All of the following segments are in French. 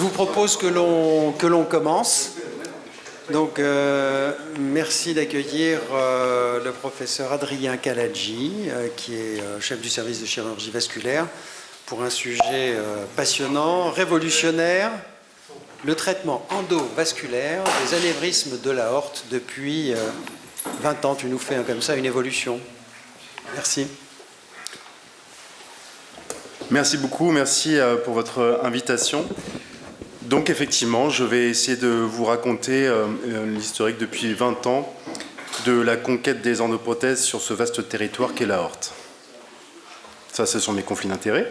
Je vous propose que l'on commence. Donc, merci d'accueillir le professeur Adrien Caladji, qui est chef du service de chirurgie vasculaire, pour un sujet passionnant, révolutionnaire, le traitement endovasculaire des anévrismes de l'aorte depuis 20 ans. Tu nous fais comme ça une évolution. Merci. Merci beaucoup, merci pour votre invitation. Donc effectivement, je vais essayer de vous raconter l'historique depuis 20 ans de la conquête des endoprothèses sur ce vaste territoire qu'est l'aorte. Ça, ce sont mes conflits d'intérêts.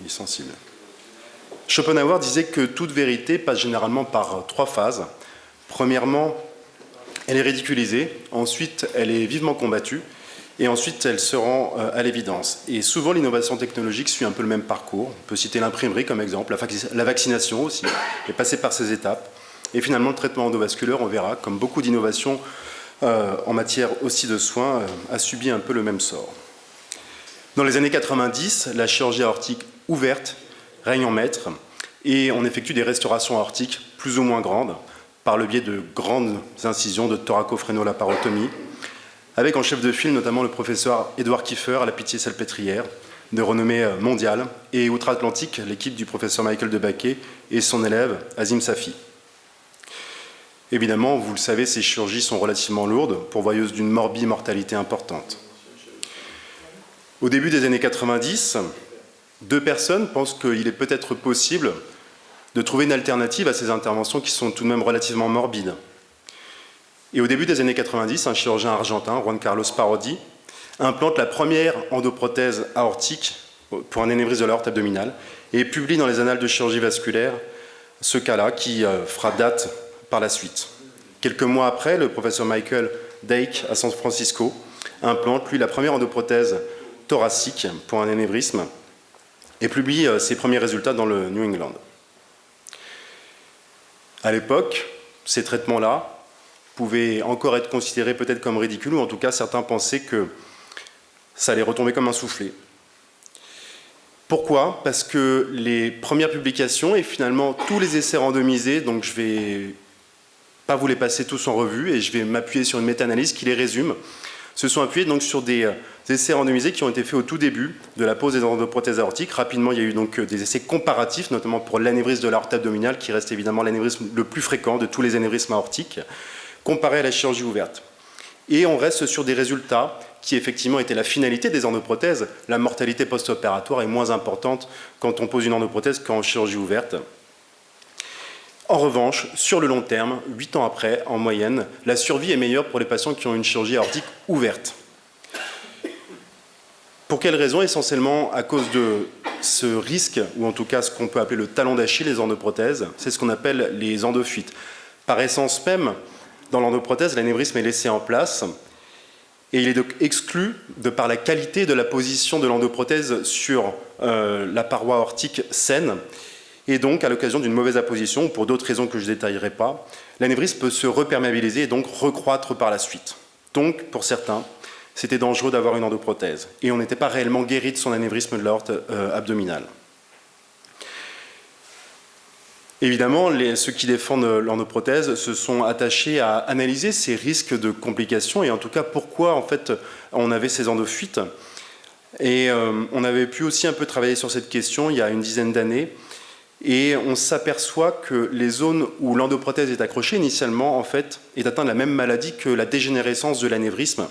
Il est sensible. Schopenhauer disait que toute vérité passe généralement par 3 phases. Premièrement, elle est ridiculisée. Ensuite, elle est vivement combattue. Et ensuite, elle se rend à l'évidence. Et souvent, l'innovation technologique suit un peu le même parcours. On peut citer l'imprimerie comme exemple, la vaccination aussi, est passée par ces étapes. Et finalement, le traitement endovasculaire, on verra, comme beaucoup d'innovations en matière aussi de soins, a subi un peu le même sort. Dans les années 90, la chirurgie aortique ouverte règne en maître et on effectue des restaurations aortiques plus ou moins grandes par le biais de grandes incisions de thoracophénolaparotomie, avec en chef de file notamment le professeur Édouard Kiefer à la Pitié-Salpêtrière, de renommée mondiale, et outre-Atlantique, l'équipe du professeur Michael Debaquet et son élève Azim Safi. Évidemment, vous le savez, ces chirurgies sont relativement lourdes, pourvoyeuses d'une morbimortalité importante. Au début des années 90, 2 personnes pensent qu'il est peut-être possible de trouver une alternative à ces interventions qui sont tout de même relativement morbides. Et au début des années 90, un chirurgien argentin, Juan Carlos Parodi, implante la première endoprothèse aortique pour un anévrisme de l'aorte abdominale et publie dans les annales de chirurgie vasculaire ce cas-là qui fera date par la suite. Quelques mois après, le professeur Michael Dake à San Francisco implante, lui, la première endoprothèse thoracique pour un anévrisme et publie ses premiers résultats dans le New England. À l'époque, ces traitements-là pouvaient encore être considérés peut-être comme ridicules, ou en tout cas certains pensaient que ça allait retomber comme un soufflet. Pourquoi ? Parce que les premières publications et finalement tous les essais randomisés, donc je ne vais pas vous les passer tous en revue et je vais m'appuyer sur une méta-analyse qui les résume, se sont appuyés donc sur des essais randomisés qui ont été faits au tout début de la pose des endoprothèses aortiques. Rapidement, il y a eu donc des essais comparatifs, notamment pour l'anévrisme de l'aorte abdominale, qui reste évidemment l'anévrisme le plus fréquent de tous les anévrismes aortiques, comparé à la chirurgie ouverte. Et on reste sur des résultats qui effectivement étaient la finalité des endoprothèses. La mortalité post-opératoire est moins importante quand on pose une endoprothèse qu'en chirurgie ouverte. En revanche, sur le long terme, 8 ans après, en moyenne, la survie est meilleure pour les patients qui ont une chirurgie aortique ouverte. Pour quelles raisons ? Essentiellement à cause de ce risque, ou en tout cas ce qu'on peut appeler le talon d'Achille des endoprothèses, c'est ce qu'on appelle les endofuites. Par essence même, dans l'endoprothèse, l'anévrisme est laissé en place et il est donc exclu de par la qualité de la position de l'endoprothèse sur la paroi aortique saine. Et donc, à l'occasion d'une mauvaise apposition, ou pour d'autres raisons que je ne détaillerai pas, l'anévrisme peut se reperméabiliser et donc recroître par la suite. Donc, pour certains, c'était dangereux d'avoir une endoprothèse. Et on n'était pas réellement guéri de son anévrisme de l'aorte abdominale. Évidemment, ceux qui défendent l'endoprothèse se sont attachés à analyser ces risques de complications et en tout cas pourquoi en fait on avait ces endofuites. Et on avait pu aussi un peu travailler sur cette question il y a une dizaine d'années et on s'aperçoit que les zones où l'endoprothèse est accrochée initialement en fait est atteinte de la même maladie que la dégénérescence de l'anévrisme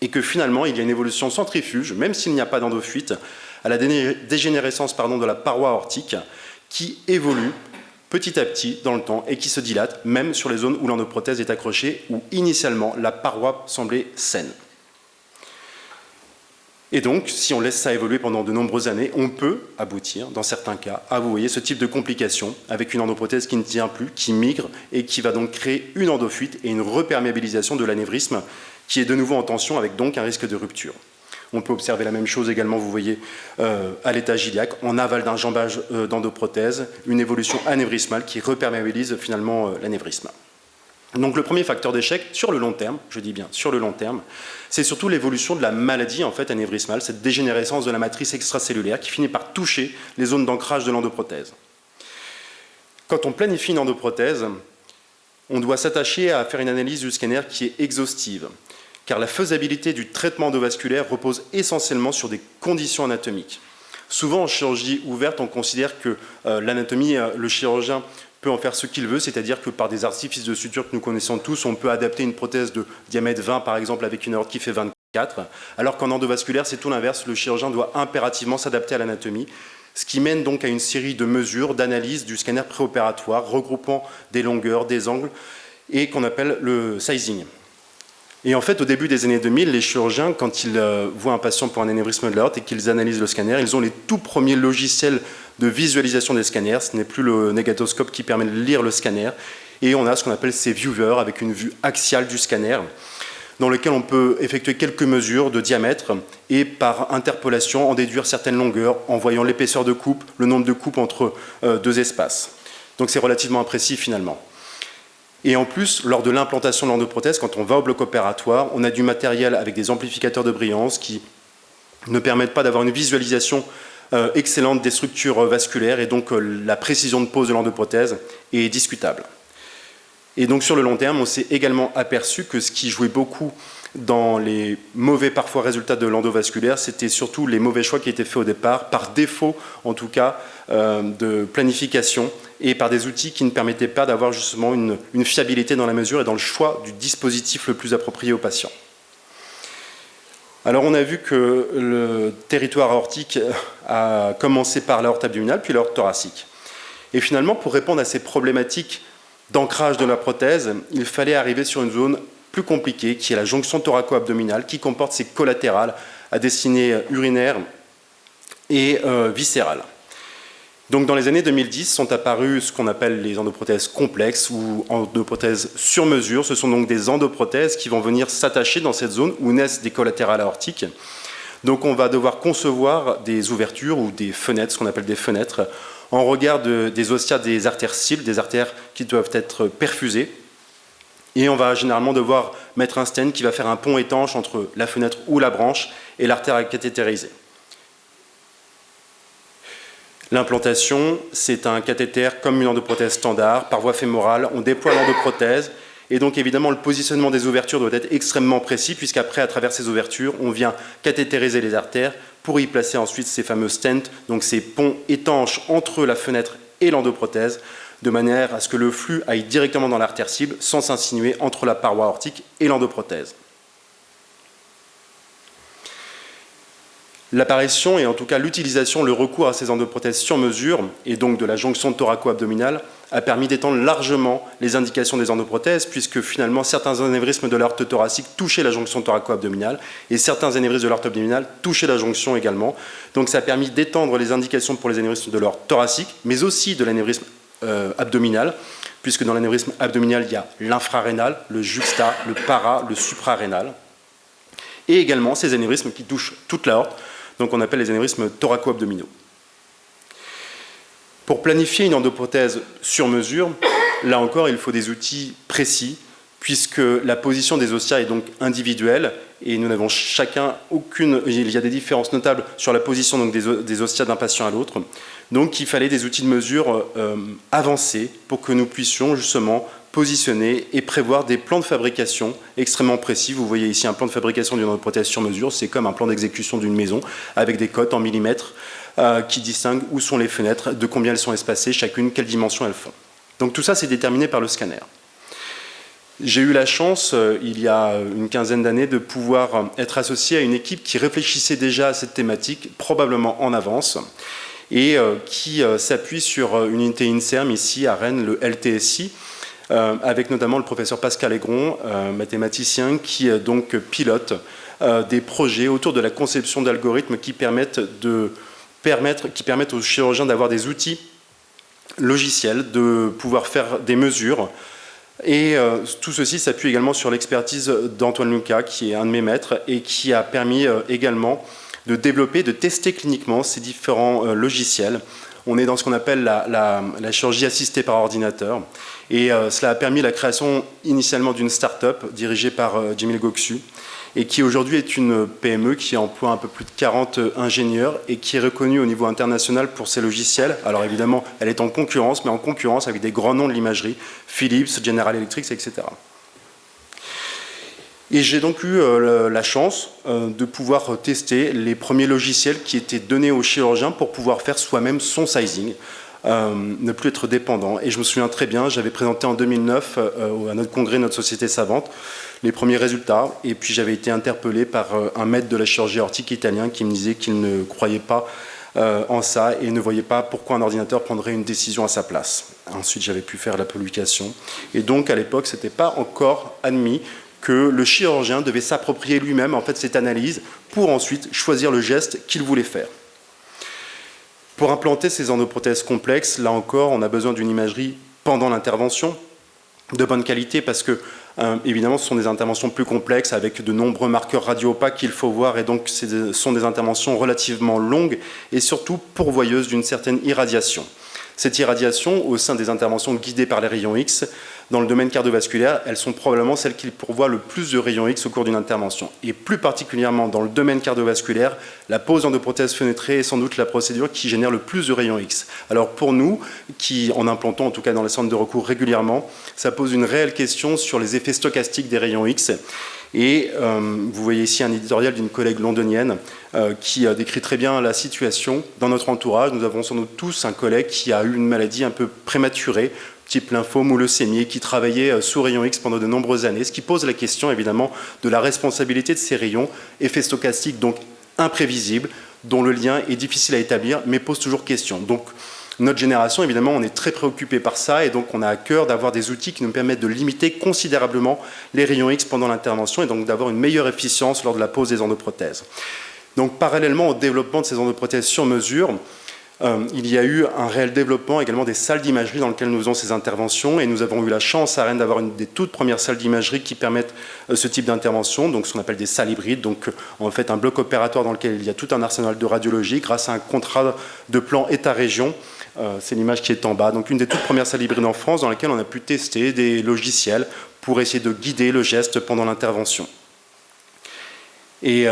et que finalement il y a une évolution centrifuge, même s'il n'y a pas d'endofuite, à la dégénérescence de la paroi aortique qui évolue petit à petit dans le temps et qui se dilate, même sur les zones où l'endoprothèse est accrochée, où initialement la paroi semblait saine. Et donc, si on laisse ça évoluer pendant de nombreuses années, on peut aboutir, dans certains cas, à vous voyez, ce type de complications avec une endoprothèse qui ne tient plus, qui migre et qui va donc créer une endofuite et une reperméabilisation de l'anévrisme qui est de nouveau en tension avec donc un risque de rupture. On peut observer la même chose également, vous voyez, à l'étage iliaque, en aval d'un jambage d'endoprothèse, une évolution anévrismale qui reperméabilise finalement l'anévrisme. Donc le premier facteur d'échec sur le long terme, je dis bien sur le long terme, c'est surtout l'évolution de la maladie en fait anévrismale, cette dégénérescence de la matrice extracellulaire qui finit par toucher les zones d'ancrage de l'endoprothèse. Quand on planifie une endoprothèse, on doit s'attacher à faire une analyse du scanner qui est exhaustive, car la faisabilité du traitement endovasculaire repose essentiellement sur des conditions anatomiques. Souvent en chirurgie ouverte, on considère que l'anatomie, le chirurgien peut en faire ce qu'il veut, c'est-à-dire que par des artifices de suture que nous connaissons tous, on peut adapter une prothèse de diamètre 20 par exemple avec une aorte qui fait 24, alors qu'en endovasculaire c'est tout l'inverse, le chirurgien doit impérativement s'adapter à l'anatomie, ce qui mène donc à une série de mesures d'analyse du scanner préopératoire regroupant des longueurs, des angles et qu'on appelle le sizing. Et en fait, au début des années 2000, les chirurgiens, quand ils voient un patient pour un anévrisme de l'aorte et qu'ils analysent le scanner, ils ont les tout premiers logiciels de visualisation des scanners. Ce n'est plus le négatoscope qui permet de lire le scanner. Et on a ce qu'on appelle ces viewers avec une vue axiale du scanner, dans lequel on peut effectuer quelques mesures de diamètre et par interpolation en déduire certaines longueurs en voyant l'épaisseur de coupe, le nombre de coupes entre deux espaces. Donc c'est relativement imprécis finalement. Et en plus, lors de l'implantation de l'endoprothèse, quand on va au bloc opératoire, on a du matériel avec des amplificateurs de brillance qui ne permettent pas d'avoir une visualisation excellente des structures vasculaires et donc la précision de pose de l'endoprothèse est discutable. Et donc sur le long terme, on s'est également aperçu que ce qui jouait beaucoup dans les mauvais parfois résultats de l'endovasculaire, c'était surtout les mauvais choix qui étaient faits au départ, par défaut en tout cas de planification et par des outils qui ne permettaient pas d'avoir justement une fiabilité dans la mesure et dans le choix du dispositif le plus approprié au patient. Alors on a vu que le territoire aortique a commencé par l'aorte abdominale puis l'aorte thoracique. Et finalement, pour répondre à ces problématiques d'ancrage de la prothèse, il fallait arriver sur une zone plus compliquée, qui est la jonction thoraco-abdominale, qui comporte ses collatérales à destinée urinaire et viscérale. Donc dans les années 2010 sont apparues ce qu'on appelle les endoprothèses complexes ou endoprothèses sur mesure. Ce sont donc des endoprothèses qui vont venir s'attacher dans cette zone où naissent des collatérales aortiques. Donc on va devoir concevoir des ouvertures ou des fenêtres, ce qu'on appelle des fenêtres, en regard des ostia des artères cibles, des artères qui doivent être perfusées. Et on va généralement devoir mettre un stent qui va faire un pont étanche entre la fenêtre ou la branche et l'artère à cathétériser. L'implantation, c'est un cathéter comme une endoprothèse standard, par voie fémorale, on déploie l'endoprothèse, et donc évidemment le positionnement des ouvertures doit être extrêmement précis, puisqu'après, à travers ces ouvertures, on vient cathétériser les artères pour y placer ensuite ces fameux stents, donc ces ponts étanches entre la fenêtre et l'endoprothèse, de manière à ce que le flux aille directement dans l'artère cible sans s'insinuer entre la paroi aortique et l'endoprothèse. L'apparition et en tout cas l'utilisation, le recours à ces endoprothèses sur mesure et donc de la jonction thoraco-abdominale a permis d'étendre largement les indications des endoprothèses puisque finalement certains anévrismes de l'aorte thoracique touchaient la jonction thoraco-abdominale et certains anévrismes de l'aorte abdominale touchaient la jonction également. Donc ça a permis d'étendre les indications pour les anévrismes de l'aorte thoracique mais aussi de l'anévrisme abdominal, puisque dans l'anévrisme abdominal, il y a l'infrarénal, le juxta, le para, le suprarénal, et également ces anévrismes qui touchent toute l'aorte, donc on appelle les anévrismes thoraco-abdominaux. Pour planifier une endoprothèse sur mesure, là encore, il faut des outils précis, puisque la position des ostia est donc individuelle, et nous n'avons chacun aucune... Il y a des différences notables sur la position donc, des ostia d'un patient à l'autre. Donc il fallait des outils de mesure avancés pour que nous puissions justement positionner et prévoir des plans de fabrication extrêmement précis. Vous voyez ici un plan de fabrication d'une endoprothèse sur mesure, c'est comme un plan d'exécution d'une maison avec des cotes en millimètres qui distinguent où sont les fenêtres, de combien elles sont espacées, chacune, quelle dimension elles font. Donc tout ça c'est déterminé par le scanner. J'ai eu la chance, il y a une quinzaine d'années, de pouvoir être associé à une équipe qui réfléchissait déjà à cette thématique, probablement en avance, et qui s'appuie sur une unité INSERM ici à Rennes, le LTSI, avec notamment le professeur Pascal Aigron, mathématicien, qui donc pilote des projets autour de la conception d'algorithmes qui permettent aux chirurgiens d'avoir des outils logiciels, de pouvoir faire des mesures. Et tout ceci s'appuie également sur l'expertise d'Antoine Lucas, qui est un de mes maîtres, et qui a permis également de développer, de tester cliniquement ces différents logiciels On est dans ce qu'on appelle la chirurgie assistée par ordinateur. Et cela a permis la création initialement d'une start-up dirigée par Jamil Gokshu, et qui aujourd'hui est une PME qui emploie un peu plus de 40 ingénieurs et qui est reconnue au niveau international pour ses logiciels. Alors évidemment, elle est en concurrence, mais en concurrence avec des grands noms de l'imagerie, Philips, General Electric, etc. Et j'ai donc eu la chance de pouvoir tester les premiers logiciels qui étaient donnés aux chirurgiens pour pouvoir faire soi-même son sizing, ne plus être dépendant. Et je me souviens très bien, j'avais présenté en 2009 à notre congrès, notre société savante, les premiers résultats. Et puis j'avais été interpellé par un maître de la chirurgie aortique italien qui me disait qu'il ne croyait pas en ça et ne voyait pas pourquoi un ordinateur prendrait une décision à sa place. Ensuite, j'avais pu faire la publication. Et donc, à l'époque, ce n'était pas encore admis que le chirurgien devait s'approprier lui-même en fait, cette analyse pour ensuite choisir le geste qu'il voulait faire. Pour implanter ces endoprothèses complexes, là encore, on a besoin d'une imagerie pendant l'intervention de bonne qualité parce que, évidemment, ce sont des interventions plus complexes avec de nombreux marqueurs radio-opaques qu'il faut voir et donc ce sont des interventions relativement longues et surtout pourvoyeuses d'une certaine irradiation. Cette irradiation, au sein des interventions guidées par les rayons X, dans le domaine cardiovasculaire, elles sont probablement celles qui pourvoient le plus de rayons X au cours d'une intervention. Et plus particulièrement dans le domaine cardiovasculaire, la pose d'endoprothèse fenêtrée est sans doute la procédure qui génère le plus de rayons X. Alors pour nous, qui en implantons en tout cas dans les centres de recours régulièrement, ça pose une réelle question sur les effets stochastiques des rayons X. Et vous voyez ici un éditorial d'une collègue londonienne qui décrit très bien la situation. Dans notre entourage, nous avons sans doute tous un collègue qui a eu une maladie un peu prématurée, type lymphome ou leucémie, qui travaillait sous rayons X pendant de nombreuses années, ce qui pose la question évidemment de la responsabilité de ces rayons, effets stochastiques donc imprévisibles, dont le lien est difficile à établir, mais pose toujours question. Donc notre génération, évidemment, on est très préoccupé par ça et donc on a à cœur d'avoir des outils qui nous permettent de limiter considérablement les rayons X pendant l'intervention et donc d'avoir une meilleure efficience lors de la pose des endoprothèses. Donc parallèlement au développement de ces endoprothèses sur mesure, il y a eu un réel développement également des salles d'imagerie dans lesquelles nous faisons ces interventions et nous avons eu la chance à Rennes d'avoir une des toutes premières salles d'imagerie qui permettent ce type d'intervention, donc ce qu'on appelle des salles hybrides, donc en fait un bloc opératoire dans lequel il y a tout un arsenal de radiologie grâce à un contrat de plan État-région. C'est l'image qui est en bas, donc une des toutes premières salles hybrides en France dans laquelle on a pu tester des logiciels pour essayer de guider le geste pendant l'intervention. Et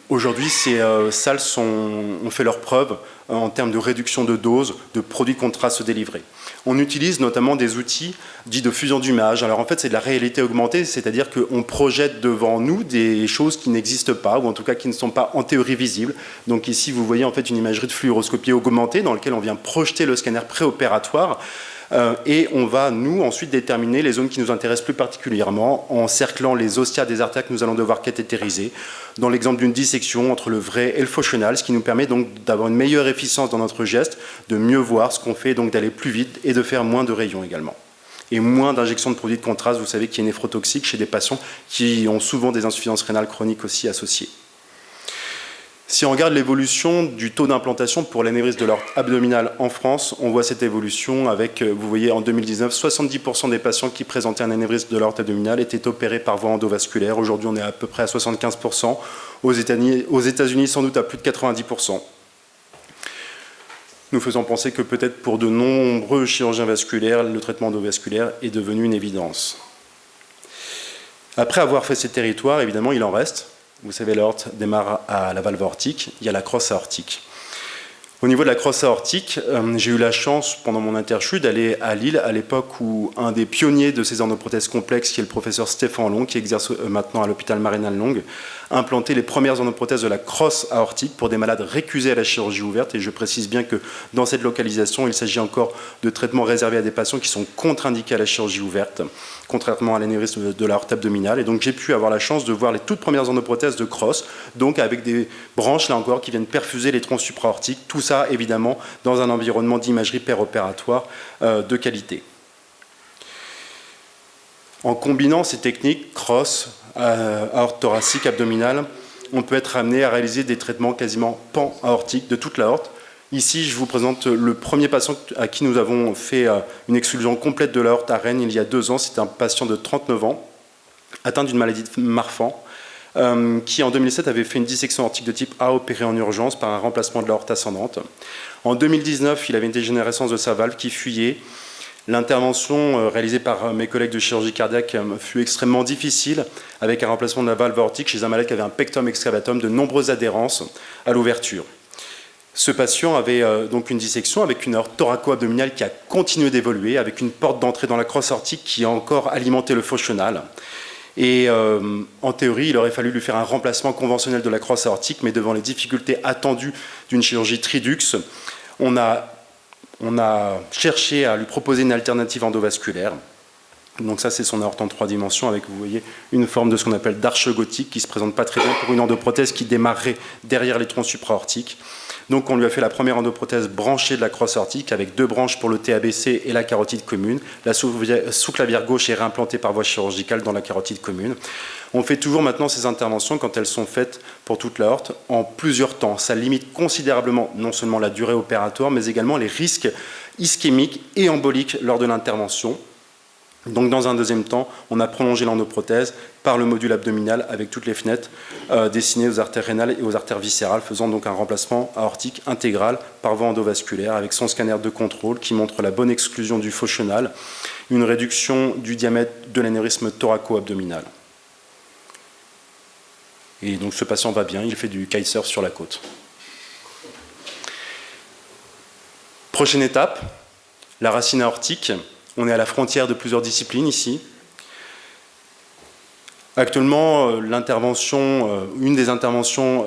aujourd'hui, ces salles ont fait leurs preuves en termes de réduction de dose, de produits contrastes délivrés. On utilise notamment des outils dits de fusion d'image. Alors en fait, c'est de la réalité augmentée, c'est-à-dire qu'on projette devant nous des choses qui n'existent pas, ou en tout cas qui ne sont pas en théorie visibles. Donc ici, vous voyez en fait une imagerie de fluoroscopie augmentée dans laquelle on vient projeter le scanner préopératoire. Et on va, nous, ensuite déterminer les zones qui nous intéressent plus particulièrement en cerclant les ostia des artères que nous allons devoir cathétériser. Dans l'exemple d'une dissection entre le vrai et le faux chenal, ce qui nous permet donc d'avoir une meilleure efficience dans notre geste, de mieux voir ce qu'on fait, donc d'aller plus vite et de faire moins de rayons également. Et moins d'injections de produits de contraste, vous savez, qui est néphrotoxique chez des patients qui ont souvent des insuffisances rénales chroniques aussi associées. Si on regarde l'évolution du taux d'implantation pour l'anévrisme de l'aorte abdominale en France, on voit cette évolution avec, vous voyez, en 2019, 70% des patients qui présentaient un anévrisme de l'aorte abdominale étaient opérés par voie endovasculaire. Aujourd'hui, on est à peu près à 75%. Aux États-Unis, sans doute à plus de 90%. Nous faisons penser que peut-être pour de nombreux chirurgiens vasculaires, le traitement endovasculaire est devenu une évidence. Après avoir fait ces territoires, évidemment, il en reste. Vous savez, l'aorte démarre à la valve aortique, il y a la crosse aortique. Au niveau de la crosse aortique, j'ai eu la chance, pendant mon interchute, d'aller à Lille, à l'époque où un des pionniers de ces endoprothèses complexes, qui est le professeur Stéphane Long, qui exerce maintenant à l'hôpital Marinal-Long, a implanté les premières endoprothèses de la crosse aortique pour des malades récusés à la chirurgie ouverte. Et je précise bien que dans cette localisation, il s'agit encore de traitements réservés à des patients qui sont contre-indiqués à la chirurgie ouverte, contrairement à l'anévrisme de l'aorte abdominale. Et donc j'ai pu avoir la chance de voir les toutes premières endoprothèses de crosse, donc avec des branches, là encore, qui viennent perfuser les troncs supraortiques. Tout ça, évidemment, dans un environnement d'imagerie péropératoire de qualité. En combinant ces techniques, crosse, aorte thoracique, abdominale, on peut être amené à réaliser des traitements quasiment pan-aortiques de toute l'aorte. Ici, je vous présente le premier patient à qui nous avons fait une exclusion complète de l'aorte à Rennes il y a 2 ans. C'est un patient de 39 ans, atteint d'une maladie de Marfan, qui en 2007 avait fait une dissection aortique de type A opérée en urgence par un remplacement de l'aorte ascendante. En 2019, il avait une dégénérescence de sa valve qui fuyait. L'intervention réalisée par mes collègues de chirurgie cardiaque fut extrêmement difficile, avec un remplacement de la valve aortique chez un malade qui avait un pectum excavatum, de nombreuses adhérences à l'ouverture. Ce patient avait donc une dissection avec une aorte thoraco-abdominale qui a continué d'évoluer, avec une porte d'entrée dans la crosse aortique qui a encore alimenté le foie chenal. Et en théorie, il aurait fallu lui faire un remplacement conventionnel de la crosse aortique, mais devant les difficultés attendues d'une chirurgie tridux, on a cherché à lui proposer une alternative endovasculaire. Donc ça, c'est son aorte en 3 dimensions, avec, vous voyez, une forme de ce qu'on appelle d'arche gothique, qui ne se présente pas très bien pour une endoprothèse qui démarrerait derrière les troncs supraortiques. Donc on lui a fait la première endoprothèse branchée de la crosse aortique, avec 2 branches pour le TABC et la carotide commune. La sous-clavière gauche est réimplantée par voie chirurgicale dans la carotide commune. On fait toujours maintenant ces interventions, quand elles sont faites pour toute l'aorte, en plusieurs temps. Ça limite considérablement non seulement la durée opératoire, mais également les risques ischémiques et emboliques lors de l'intervention. Donc dans un deuxième temps, on a prolongé l'endoprothèse par le module abdominal avec toutes les fenêtres destinées aux artères rénales et aux artères viscérales, faisant donc un remplacement aortique intégral par voie endovasculaire avec son scanner de contrôle qui montre la bonne exclusion du foie chenal, une réduction du diamètre de l'anévrisme thoraco-abdominal. Et donc ce patient va bien, il fait du kitesurf sur la côte. Prochaine étape, la racine aortique. On est à la frontière de plusieurs disciplines ici. Actuellement, une des interventions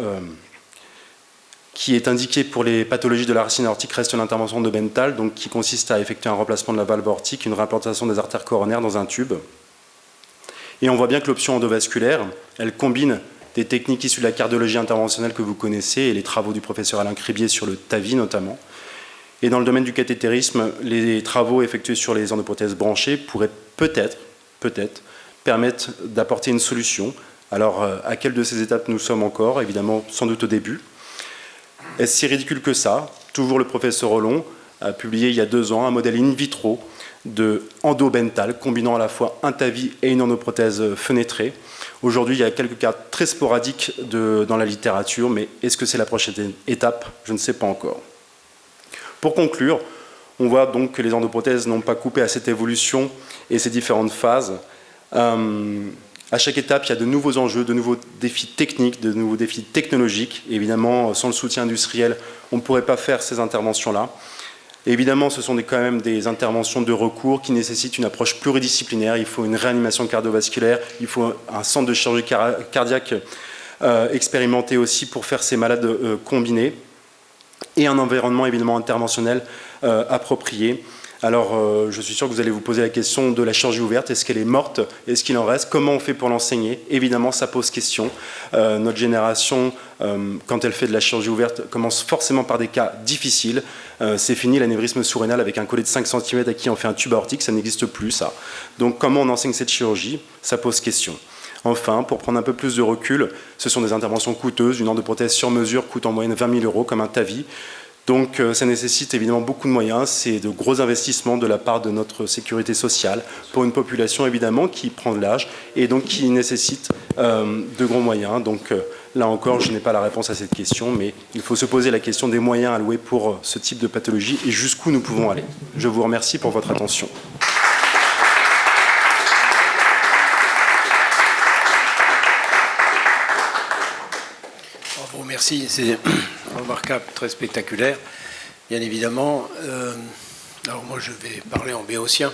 qui est indiquée pour les pathologies de la racine aortique reste l'intervention de Bentall, donc qui consiste à effectuer un remplacement de la valve aortique, une réimplantation des artères coronaires dans un tube. Et on voit bien que l'option endovasculaire, elle combine des techniques issues de la cardiologie interventionnelle que vous connaissez et les travaux du professeur Alain Cribier sur le TAVI notamment. Et dans le domaine du cathétérisme, les travaux effectués sur les endoprothèses branchées pourraient peut-être permettre d'apporter une solution. Alors, à quelle de ces étapes nous sommes encore? Évidemment, sans doute au début. Est-ce si ridicule que ça? Toujours le professeur Rollon a publié il y a 2 ans un modèle in vitro de endo-Bentall, combinant à la fois un TAVI et une endoprothèse fenêtrée. Aujourd'hui, il y a quelques cas très sporadiques dans la littérature, mais est-ce que c'est la prochaine étape? Je ne sais pas encore. Pour conclure, on voit donc que les endoprothèses n'ont pas coupé à cette évolution et ces différentes phases. À chaque étape, il y a de nouveaux enjeux, de nouveaux défis techniques, de nouveaux défis technologiques. Et évidemment, sans le soutien industriel, on ne pourrait pas faire ces interventions-là. Et évidemment, ce sont quand même des interventions de recours qui nécessitent une approche pluridisciplinaire. Il faut une réanimation cardiovasculaire, il faut un centre de chirurgie cardiaque expérimenté aussi pour faire ces malades combinés, et un environnement évidemment interventionnel approprié. Alors, je suis sûr que vous allez vous poser la question de la chirurgie ouverte. Est-ce qu'elle est morte? Est-ce qu'il en reste? Comment on fait pour l'enseigner? Évidemment, ça pose question. Notre génération, quand elle fait de la chirurgie ouverte, commence forcément par des cas difficiles. C'est fini l'anévrisme sous-rénal avec un collet de 5 cm à qui on fait un tube aortique, ça n'existe plus, ça. Donc, comment on enseigne cette chirurgie? Ça pose question. Enfin, pour prendre un peu plus de recul, ce sont des interventions coûteuses. Une endoprothèse sur mesure coûte en moyenne 20 000 €, comme un TAVI. Donc ça nécessite évidemment beaucoup de moyens, c'est de gros investissements de la part de notre sécurité sociale pour une population évidemment qui prend de l'âge et donc qui nécessite de gros moyens. Donc là encore, je n'ai pas la réponse à cette question, mais il faut se poser la question des moyens alloués pour ce type de pathologie et jusqu'où nous pouvons aller. Je vous remercie pour votre attention. Bravo, merci. C'est remarquable, très spectaculaire. Bien évidemment, alors moi je vais parler en béotien,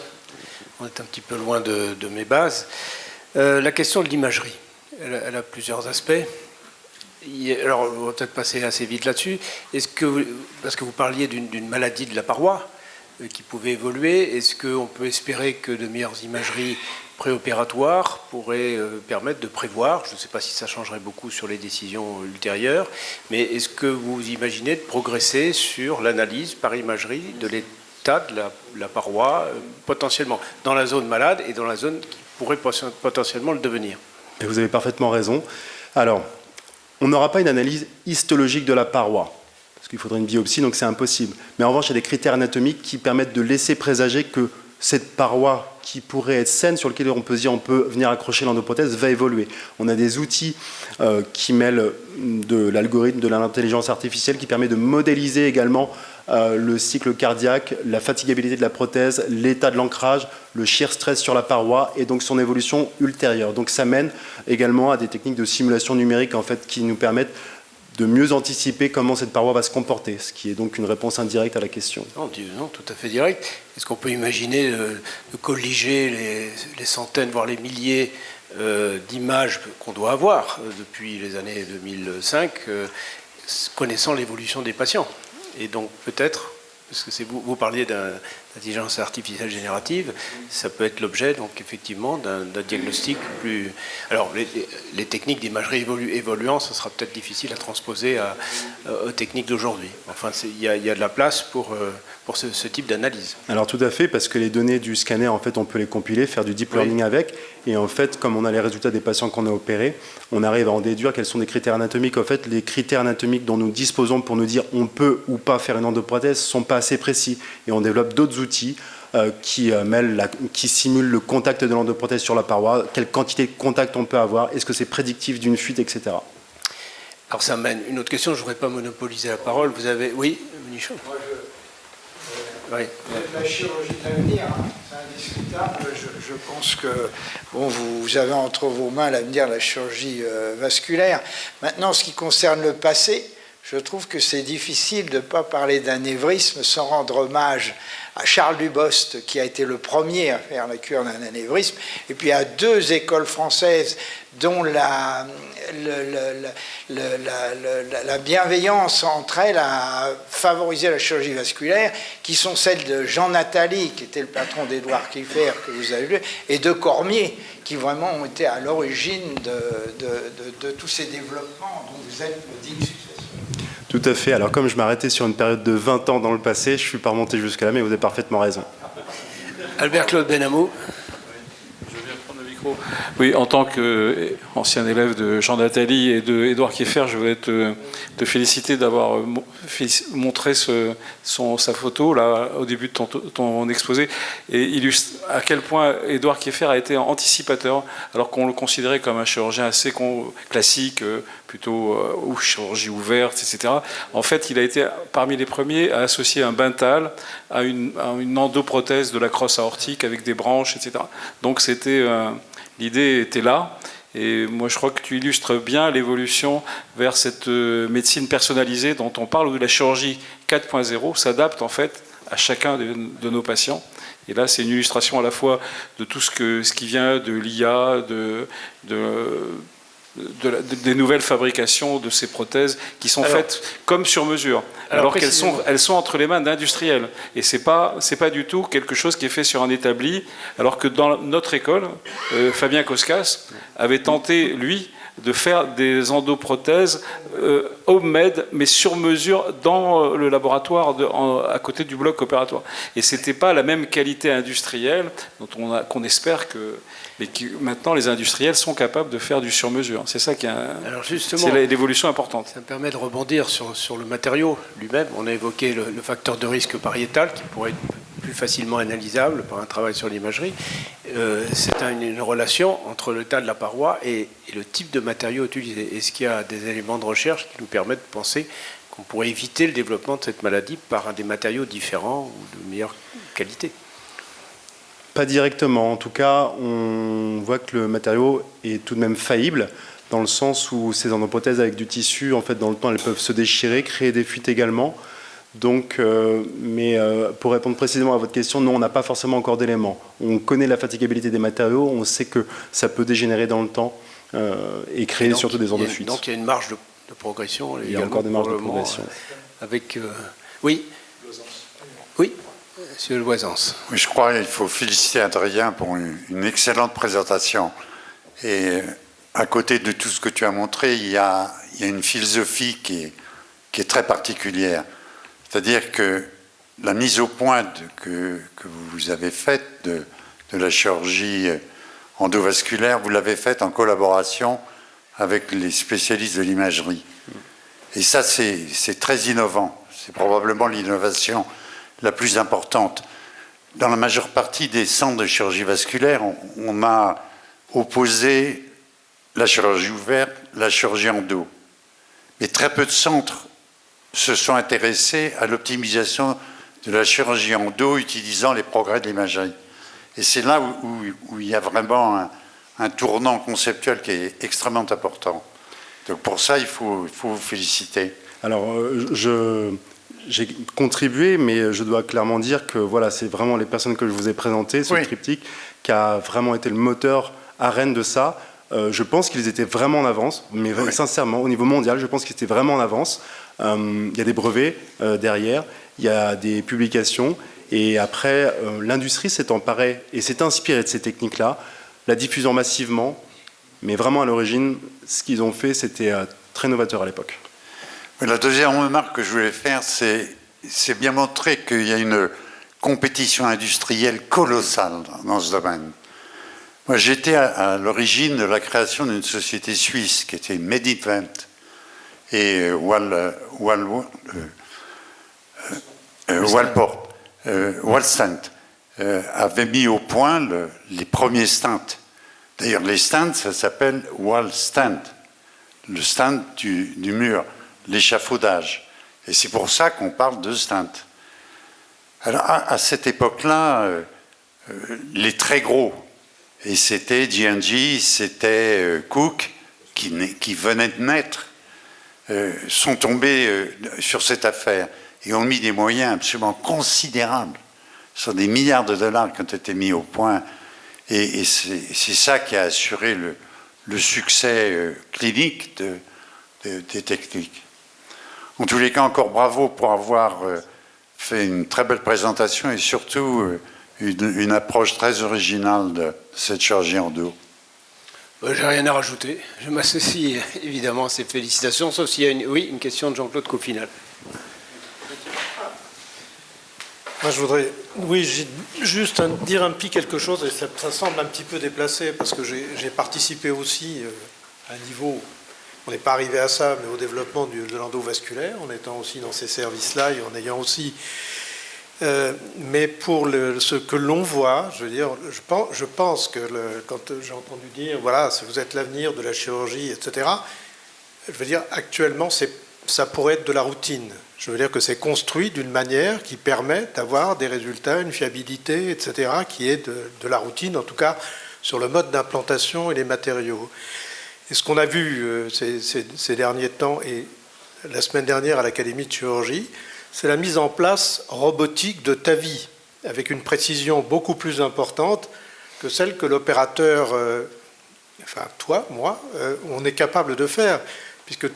on est un petit peu loin de mes bases. La question de l'imagerie, elle a plusieurs aspects. Alors on va peut-être passer assez vite là-dessus. Parce que vous parliez d'une maladie de la paroi qui pouvait évoluer, est-ce qu'on peut espérer que de meilleures imageries préopératoires pourraient permettre de prévoir, je ne sais pas si ça changerait beaucoup sur les décisions ultérieures, mais est-ce que vous imaginez de progresser sur l'analyse par imagerie de l'état de la paroi potentiellement dans la zone malade et dans la zone qui pourrait potentiellement le devenir? Et vous avez parfaitement raison. Alors, on n'aura pas une analyse histologique de la paroi, parce qu'il faudrait une biopsie, donc c'est impossible. Mais en revanche, il y a des critères anatomiques qui permettent de laisser présager que cette paroi qui pourrait être saine, sur laquelle on peut se dire on peut venir accrocher l'endoprothèse, va évoluer. On a des outils qui mêlent de l'algorithme, de l'intelligence artificielle, qui permet de modéliser également le cycle cardiaque, la fatigabilité de la prothèse, l'état de l'ancrage, le shear stress sur la paroi et donc son évolution ultérieure. Donc ça mène également à des techniques de simulation numérique en fait, qui nous permettent de mieux anticiper comment cette paroi va se comporter, ce qui est donc une réponse indirecte à la question. Non, tout à fait direct. Est-ce qu'on peut imaginer de colliger les centaines, voire les milliers d'images qu'on doit avoir depuis les années 2005, connaissant l'évolution des patients? Et donc peut-être, parce que vous parliez d'intelligence artificielle générative, ça peut être l'objet donc effectivement d'un diagnostic plus. Alors les techniques d'imagerie évoluant, ça sera peut-être difficile à transposer aux techniques d'aujourd'hui. Enfin, il y a de la place pour ce type d'analyse. Alors tout à fait, parce que les données du scanner, en fait, on peut les compiler, faire du deep learning avec, et en fait, comme on a les résultats des patients qu'on a opérés, on arrive à en déduire quels sont les critères anatomiques. En fait, les critères anatomiques dont nous disposons pour nous dire on peut ou pas faire une endoprothèse ne sont pas assez précis, et on développe d'autres outils qui simulent le contact de l'endoprothèse sur la paroi, quelle quantité de contact on peut avoir, est-ce que c'est prédictif d'une fuite, etc. Alors ça mène une autre question, je ne voudrais pas monopoliser la parole. Vous avez... Oui, Michaud. Oui. La chirurgie de l'avenir, c'est indiscutable. Je pense que bon, vous avez entre vos mains l'avenir de la chirurgie vasculaire. Maintenant, ce qui concerne le passé, je trouve que c'est difficile de ne pas parler d'anévrisme sans rendre hommage à Charles Dubost, qui a été le premier à faire la cure d'un anévrisme, et puis à deux écoles françaises dont la bienveillance entre elles a favorisé la chirurgie vasculaire, qui sont celles de Jean Nathalie, qui était le patron d'Édouard Kiefer, que vous avez vu, et de Cormier, qui vraiment ont été à l'origine de tous ces développements dont vous êtes le digne successeur. Tout à fait. Alors comme je m'arrêtais sur une période de 20 ans dans le passé, je ne suis pas remonté jusqu'à là, mais vous avez parfaitement raison. Albert-Claude Benamou. Je viens prendre le micro. Oui, en tant qu'ancien élève de Jean Nathalie et d'Édouard Kiefer, je voulais te féliciter d'avoir montré sa photo là, au début de ton exposé et illustre à quel point Édouard Kiefer a été anticipateur, alors qu'on le considérait comme un chirurgien assez classique, plutôt ou chirurgie ouverte, etc. En fait, il a été parmi les premiers à associer un Bentall à une endoprothèse de la crosse aortique avec des branches, etc. Donc l'idée était là. Et moi, je crois que tu illustres bien l'évolution vers cette médecine personnalisée dont on parle, où la chirurgie 4.0 s'adapte en fait à chacun de nos patients. Et là, c'est une illustration à la fois de tout ce qui vient de l'IA, des nouvelles fabrications de ces prothèses qui sont faites comme sur mesure, alors qu'elles sont entre les mains d'industriels. Et c'est pas du tout quelque chose qui est fait sur un établi, alors que dans notre école, Fabien Koskas avait tenté, lui, de faire des endoprothèses homemade, mais sur mesure dans le laboratoire à côté du bloc opératoire. Et c'était pas la même qualité industrielle qu'on espère que... Mais maintenant, les industriels sont capables de faire du sur-mesure. C'est ça qui est l'évolution importante. Ça me permet de rebondir sur le matériau lui-même. On a évoqué le facteur de risque pariétal qui pourrait être plus facilement analysable par un travail sur l'imagerie. C'est une relation entre l'état de la paroi et le type de matériau utilisé. Est-ce qu'il y a des éléments de recherche qui nous permettent de penser qu'on pourrait éviter le développement de cette maladie par des matériaux différents ou de meilleure qualité ? Pas directement. En tout cas, on voit que le matériau est tout de même faillible, dans le sens où ces endoprothèses avec du tissu, en fait, dans le temps, elles peuvent se déchirer, créer des fuites également. Donc, pour répondre précisément à votre question, non, on n'a pas forcément encore d'éléments. On connaît la fatigabilité des matériaux, on sait que ça peut dégénérer dans le temps et créer surtout des endofuites. Donc il y a une marge de progression. Il y a encore des marges de progression. Oui. Oui. Monsieur Loisance. Oui, je crois qu'il faut féliciter Adrien pour une excellente présentation. Et à côté de tout ce que tu as montré, il y a une philosophie qui est très particulière. C'est-à-dire que la mise au point que vous avez faite de la chirurgie endovasculaire, vous l'avez faite en collaboration avec les spécialistes de l'imagerie. Et ça, c'est très innovant. C'est probablement l'innovation la plus importante. dans la majeure partie des centres de chirurgie vasculaire, on a opposé la chirurgie ouverte, la chirurgie endo. Mais très peu de centres se sont intéressés à l'optimisation de la chirurgie endo utilisant les progrès de l'imagerie. Et c'est là où il y a vraiment un tournant conceptuel qui est extrêmement important. Donc pour ça, il faut vous féliciter. Alors, j'ai contribué, mais je dois clairement dire que voilà, c'est vraiment les personnes que je vous ai présentées, ce triptyque, qui a vraiment été le moteur à Rennes de ça. Je pense qu'ils étaient vraiment en avance, mais sincèrement, au niveau mondial, je pense qu'ils étaient vraiment en avance. Il y a des brevets derrière, il y a des publications, et après, l'industrie s'est emparée et s'est inspirée de ces techniques-là, la diffusant massivement, mais vraiment à l'origine, ce qu'ils ont fait, c'était très novateur à l'époque. La deuxième remarque que je voulais faire, c'est bien montrer qu'il y a une compétition industrielle colossale dans ce domaine. Moi, j'étais à l'origine de la création d'une société suisse qui était Medivent et Wallstent avait mis au point les premiers stents. D'ailleurs, les stents, ça s'appelle Wallstent, le stent du mur, l'échafaudage. Et c'est pour ça qu'on parle de stent. Alors, à cette époque-là, les très gros, et c'était J&J, c'était Cook, qui venait de naître, sont tombés sur cette affaire et ont mis des moyens absolument considérables. Ce sont des milliards de dollars qui ont été mis au point. Et c'est ça qui a assuré le succès clinique des techniques. En tous les cas, encore bravo pour avoir fait une très belle présentation et surtout une approche très originale de cette chirurgie endo. J'ai rien à rajouter. Je m'associe évidemment à ces félicitations, sauf s'il y a une question de Jean-Claude Coffinal. Moi, je voudrais, juste dire un petit quelque chose, et ça semble un petit peu déplacé, parce que j'ai participé aussi à un niveau, on n'est pas arrivé à ça, mais au développement de l'endovasculaire, en étant aussi dans ces services-là et en ayant aussi... mais pour ce que l'on voit, je veux dire, je pense que quand j'ai entendu dire, voilà, vous êtes l'avenir de la chirurgie, etc., je veux dire, actuellement, ça pourrait être de la routine. Je veux dire que c'est construit d'une manière qui permet d'avoir des résultats, une fiabilité, etc., qui est de la routine, en tout cas sur le mode d'implantation et les matériaux. Et ce qu'on a vu ces derniers temps, et la semaine dernière à l'Académie de chirurgie, c'est la mise en place robotique de TAVI, avec une précision beaucoup plus importante que celle que l'opérateur, enfin toi, moi, on est capable de faire. Puisque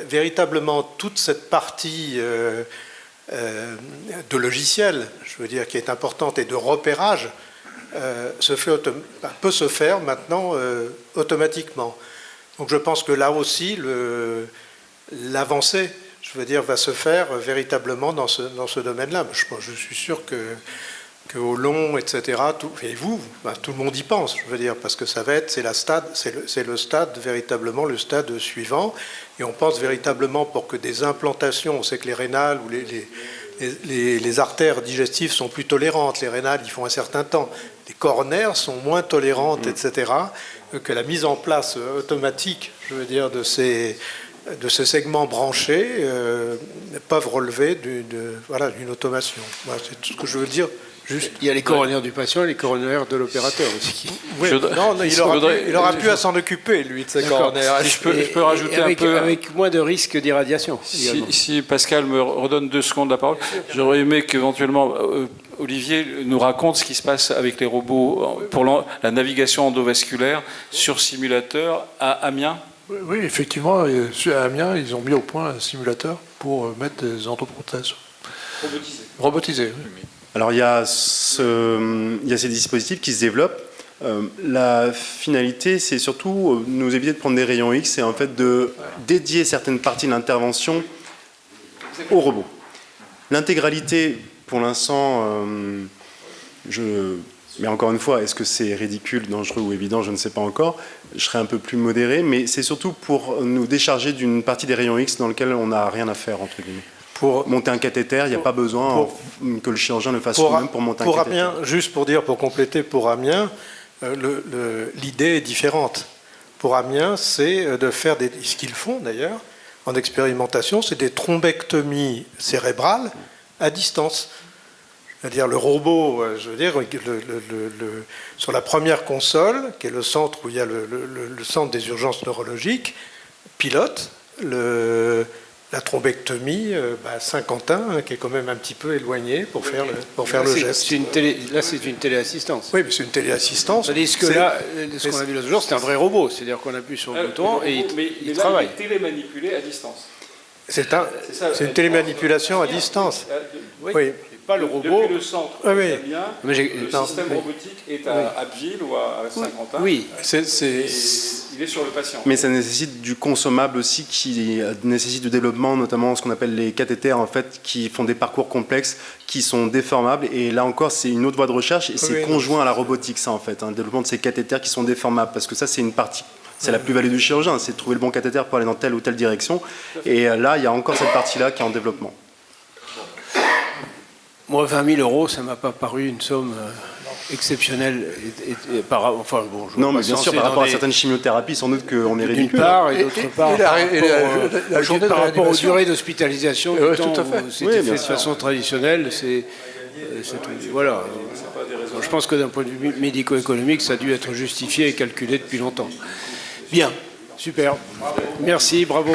véritablement toute cette partie de logiciel, je veux dire, qui est importante, et de repérage, peut se faire maintenant automatiquement. Donc je pense que là aussi, l'avancée, je veux dire, va se faire véritablement dans ce domaine-là. Je suis sûr qu'au long, etc., et tout le monde y pense, je veux dire, parce que c'est le stade, véritablement le stade suivant, et on pense véritablement pour que des implantations, on sait que les rénales ou les artères digestives sont plus tolérantes, les rénales, ils font un certain temps, les coronaires sont moins tolérantes, etc., que la mise en place automatique, je veux dire, de ces segments branchés peuvent relever d'une automation. Voilà, c'est tout ce que je veux dire. Juste. Il y a les coronaires du patient et les coronaires de l'opérateur aussi. Oui, il aura pu à s'en occuper, lui, de ses coronaires. Si je peux rajouter un peu... Avec moins de risques d'irradiation. Si Pascal me redonne 2 secondes la parole, j'aurais aimé qu'éventuellement Olivier nous raconte ce qui se passe avec les robots pour la navigation endovasculaire sur simulateur à Amiens. Oui, effectivement, à Amiens, ils ont mis au point un simulateur pour mettre des endoprothèses. Robotisées. Oui. Alors il y a ces dispositifs qui se développent. La finalité, c'est surtout nous éviter de prendre des rayons X et en fait de dédier certaines parties de l'intervention au robot. L'intégralité, pour l'instant, mais encore une fois, est-ce que c'est ridicule, dangereux ou évident, je ne sais pas encore. Je serai un peu plus modéré, mais c'est surtout pour nous décharger d'une partie des rayons X dans lesquels on n'a rien à faire, entre guillemets. Pour monter un cathéter, il n'y a pas besoin que le chirurgien le fasse lui-même pour monter un cathéter. Amiens, juste pour compléter, pour Amiens, l'idée est différente. Pour Amiens, c'est de faire ce qu'ils font d'ailleurs en expérimentation, c'est des thrombectomies cérébrales à distance. C'est-à-dire le robot, sur la première console, qui est le centre où il y a le centre des urgences neurologiques, pilote la thrombectomie à Saint-Quentin, qui est quand même un petit peu éloigné pour faire le geste. Là, c'est une téléassistance. Oui, mais c'est une téléassistance. Tandis que là, ce qu'on a vu l'autre jour, c'est un vrai robot. C'est-à-dire qu'on appuie sur le bouton et il travaille. Il est télémanipulé à distance. C'est une télémanipulation à distance. Oui. Pas le robot. Depuis le centre oui. le système robotique est à Abbeville ou à Saint-Quentin. Oui. Il est sur le patient. Mais ça nécessite du consommable aussi, qui nécessite du développement, notamment ce qu'on appelle les cathéters, en fait, qui font des parcours complexes, qui sont déformables. Et là encore, c'est une autre voie de recherche, et c'est conjoint à la robotique, ça, en fait, le développement de ces cathéters qui sont déformables, parce que ça, c'est une partie. C'est la plus-value du chirurgien, c'est de trouver le bon cathéter pour aller dans telle ou telle direction. Et là, il y a encore cette partie-là qui est en développement. Moi, 20 000 euros, ça ne m'a pas paru une somme exceptionnelle. Non, mais bien sûr, par rapport à certaines chimiothérapies, sans doute qu'on est ridicule. D'une part, et d'autre part, la journée par rapport aux réanimation. durées d'hospitalisation, du temps tout à fait. où c'était fait de façon traditionnelle, voilà. Je pense que d'un point de vue médico-économique, ça a dû être justifié et calculé depuis longtemps. Bien, super. Merci, bravo.